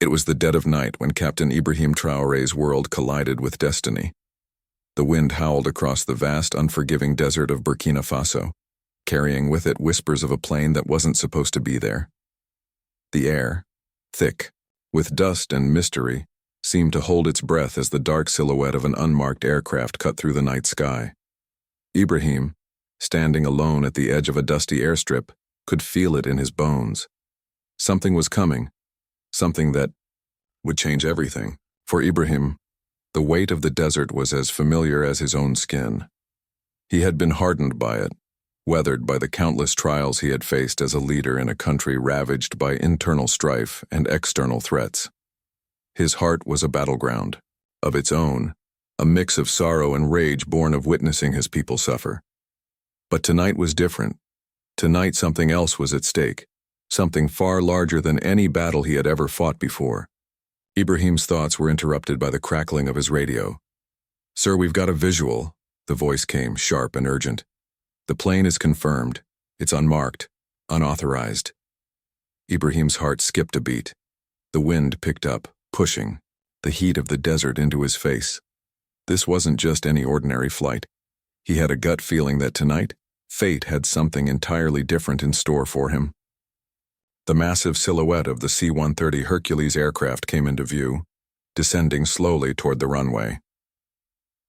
It was the dead of night when Captain Ibrahim Traoré's world collided with destiny. The wind howled across the vast, unforgiving desert of Burkina Faso, carrying with it whispers of a plane that wasn't supposed to be there. The air, thick, with dust and mystery, seemed to hold its breath as the dark silhouette of an unmarked aircraft cut through the night sky. Ibrahim, standing alone at the edge of a dusty airstrip, could feel it in his bones. Something was coming, something that would change everything. For Ibrahim, the weight of the desert was as familiar as his own skin. He had been hardened by it, weathered by the countless trials he had faced as a leader in a country ravaged by internal strife and external threats. His heart was a battleground, of its own, a mix of sorrow and rage born of witnessing his people suffer. But tonight was different. Tonight something else was at stake, something far larger than any battle he had ever fought before. Ibrahim's thoughts were interrupted by the crackling of his radio. "Sir, we've got a visual," the voice came, sharp and urgent. "The plane is confirmed. It's unmarked, unauthorized." Ibrahim's heart skipped a beat. The wind picked up, pushing the heat of the desert into his face. This wasn't just any ordinary flight. He had a gut feeling that tonight, fate had something entirely different in store for him. The massive silhouette of the C-130 Hercules aircraft came into view, descending slowly toward the runway.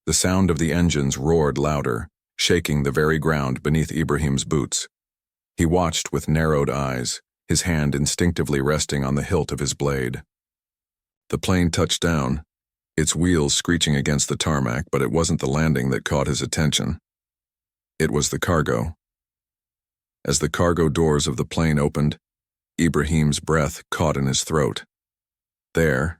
The sound of the engines roared louder, shaking the very ground beneath Ibrahim's boots. He watched with narrowed eyes, his hand instinctively resting on the hilt of his blade. The plane touched down, its wheels screeching against the tarmac, but it wasn't the landing that caught his attention. It was the cargo. As the cargo doors of the plane opened, Ibrahim's breath caught in his throat. There,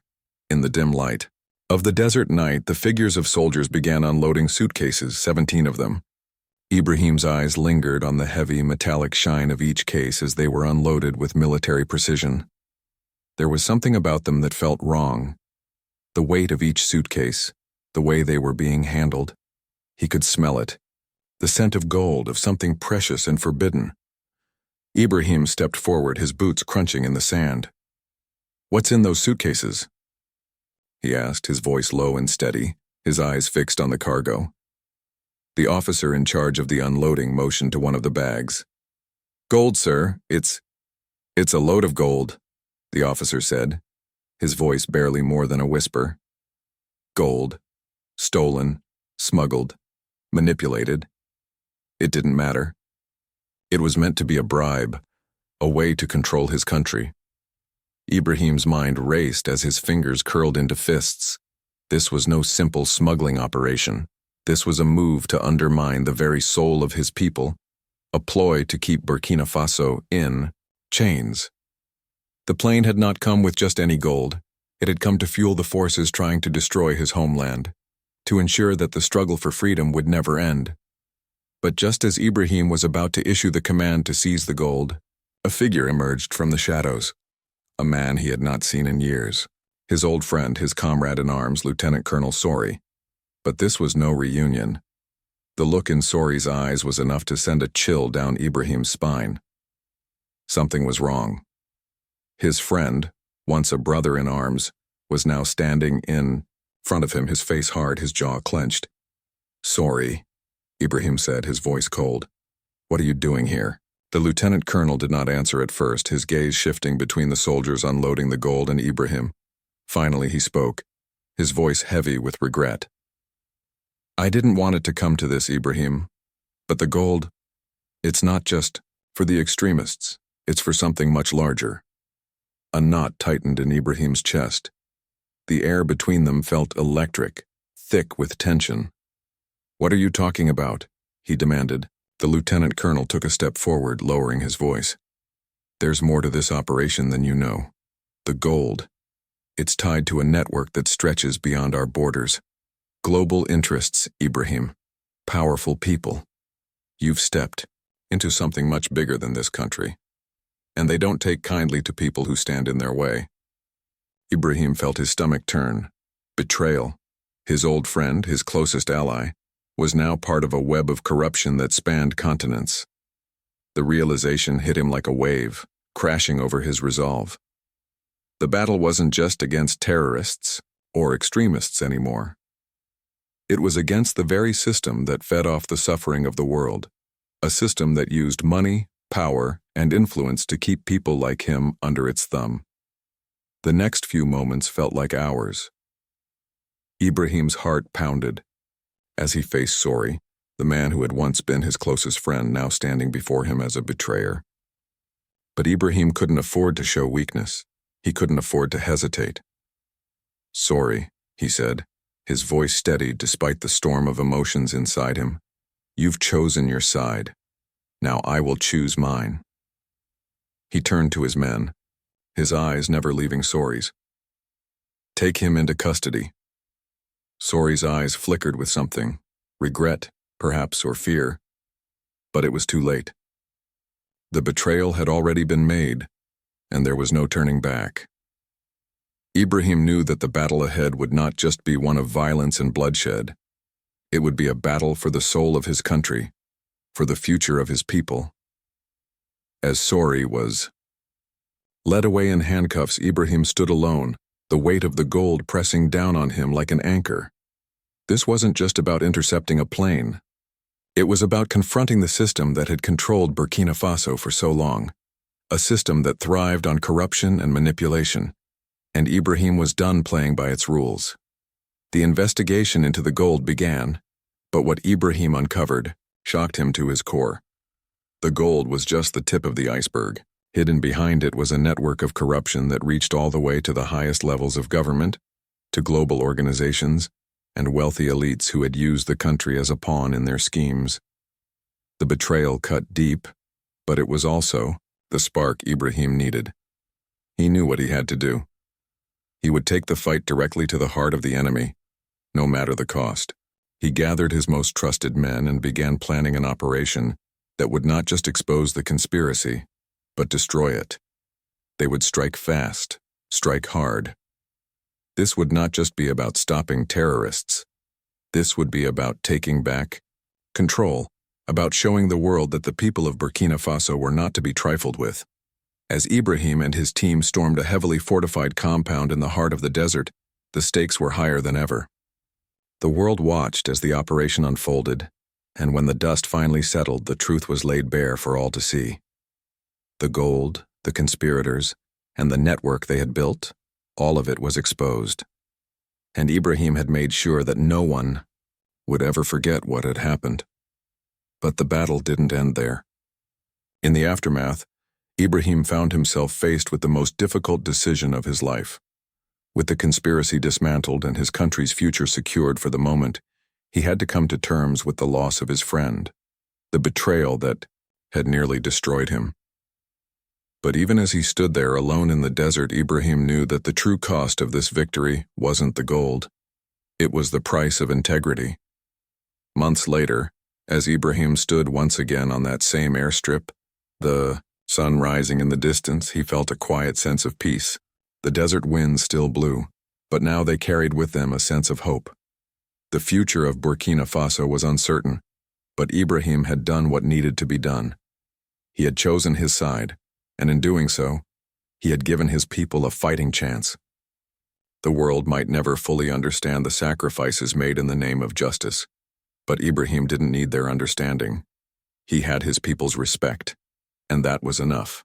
in the dim light of the desert night, the figures of soldiers began unloading suitcases, 17 of them. Ibrahim's eyes lingered on the heavy, metallic shine of each case as they were unloaded with military precision. There was something about them that felt wrong. The weight of each suitcase, the way they were being handled. He could smell it. The scent of gold, of something precious and forbidden. Ibrahim stepped forward, his boots crunching in the sand. "What's in those suitcases?" he asked, his voice low and steady, his eyes fixed on the cargo. The officer in charge of the unloading motioned to one of the bags. "Gold, sir. It's a load of gold," the officer said, his voice barely more than a whisper. Gold. Stolen. Smuggled. Manipulated. It didn't matter. It was meant to be a bribe, a way to control his country. Ibrahim's mind raced as his fingers curled into fists. This was no simple smuggling operation. This was a move to undermine the very soul of his people, a ploy to keep Burkina Faso in chains. The plane had not come with just any gold. It had come to fuel the forces trying to destroy his homeland, to ensure that the struggle for freedom would never end. But just as Ibrahim was about to issue the command to seize the gold, a figure emerged from the shadows. A man he had not seen in years. His old friend, his comrade in arms, Lieutenant Colonel Sori. But this was no reunion. The look in Sori's eyes was enough to send a chill down Ibrahim's spine. Something was wrong. His friend, once a brother in arms, was now standing in front of him, his face hard, his jaw clenched. "Sori," Ibrahim said, his voice cold. "What are you doing here?" The lieutenant colonel did not answer at first, his gaze shifting between the soldiers unloading the gold and Ibrahim. Finally he spoke, his voice heavy with regret. "I didn't want it to come to this, Ibrahim. But the gold, it's not just for the extremists. It's for something much larger." A knot tightened in Ibrahim's chest. The air between them felt electric, thick with tension. "What are you talking about?" he demanded. The lieutenant colonel took a step forward, lowering his voice. "There's more to this operation than you know. The gold. It's tied to a network that stretches beyond our borders. Global interests, Ibrahim. Powerful people. You've stepped into something much bigger than this country. And they don't take kindly to people who stand in their way." Ibrahim felt his stomach turn. Betrayal. His old friend, his closest ally, was now part of a web of corruption that spanned continents. The realization hit him like a wave, crashing over his resolve. The battle wasn't just against terrorists or extremists anymore. It was against the very system that fed off the suffering of the world, a system that used money, power, and influence to keep people like him under its thumb. The next few moments felt like hours. Ibrahim's heart pounded as he faced Sori, the man who had once been his closest friend, now standing before him as a betrayer. But Ibrahim couldn't afford to show weakness. He couldn't afford to hesitate. "Sorry," he said, his voice steady despite the storm of emotions inside him. "You've chosen your side. Now I will choose mine." He turned to his men, his eyes never leaving Sori's. "Take him into custody." Sori's eyes flickered with something, regret, perhaps, or fear. But it was too late. The betrayal had already been made, and there was no turning back. Ibrahim knew that the battle ahead would not just be one of violence and bloodshed. It would be a battle for the soul of his country, for the future of his people. As Sori was led away in handcuffs, Ibrahim stood alone, the weight of the gold pressing down on him like an anchor. This wasn't just about intercepting a plane. It was about confronting the system that had controlled Burkina Faso for so long, a system that thrived on corruption and manipulation, and Ibrahim was done playing by its rules. The investigation into the gold began, but what Ibrahim uncovered shocked him to his core. The gold was just the tip of the iceberg. Hidden behind it was a network of corruption that reached all the way to the highest levels of government, to global organizations, and wealthy elites who had used the country as a pawn in their schemes. The betrayal cut deep, but it was also the spark Ibrahim needed. He knew what he had to do. He would take the fight directly to the heart of the enemy, no matter the cost. He gathered his most trusted men and began planning an operation that would not just expose the conspiracy, but destroy it. They would strike fast, strike hard. This would not just be about stopping terrorists. This would be about taking back control, about showing the world that the people of Burkina Faso were not to be trifled with. As Ibrahim and his team stormed a heavily fortified compound in the heart of the desert, the stakes were higher than ever. The world watched as the operation unfolded, and when the dust finally settled, the truth was laid bare for all to see. The gold, the conspirators, and the network they had built, all of it was exposed. And Ibrahim had made sure that no one would ever forget what had happened. But the battle didn't end there. In the aftermath, Ibrahim found himself faced with the most difficult decision of his life. With the conspiracy dismantled and his country's future secured for the moment, he had to come to terms with the loss of his friend, the betrayal that had nearly destroyed him. But even as he stood there alone in the desert, Ibrahim knew that the true cost of this victory wasn't the gold. It was the price of integrity. Months later, as Ibrahim stood once again on that same airstrip, the sun rising in the distance, he felt a quiet sense of peace. The desert winds still blew, but now they carried with them a sense of hope. The future of Burkina Faso was uncertain, but Ibrahim had done what needed to be done. He had chosen his side, and in doing so, he had given his people a fighting chance. The world might never fully understand the sacrifices made in the name of justice, but Ibrahim didn't need their understanding. He had his people's respect, and that was enough.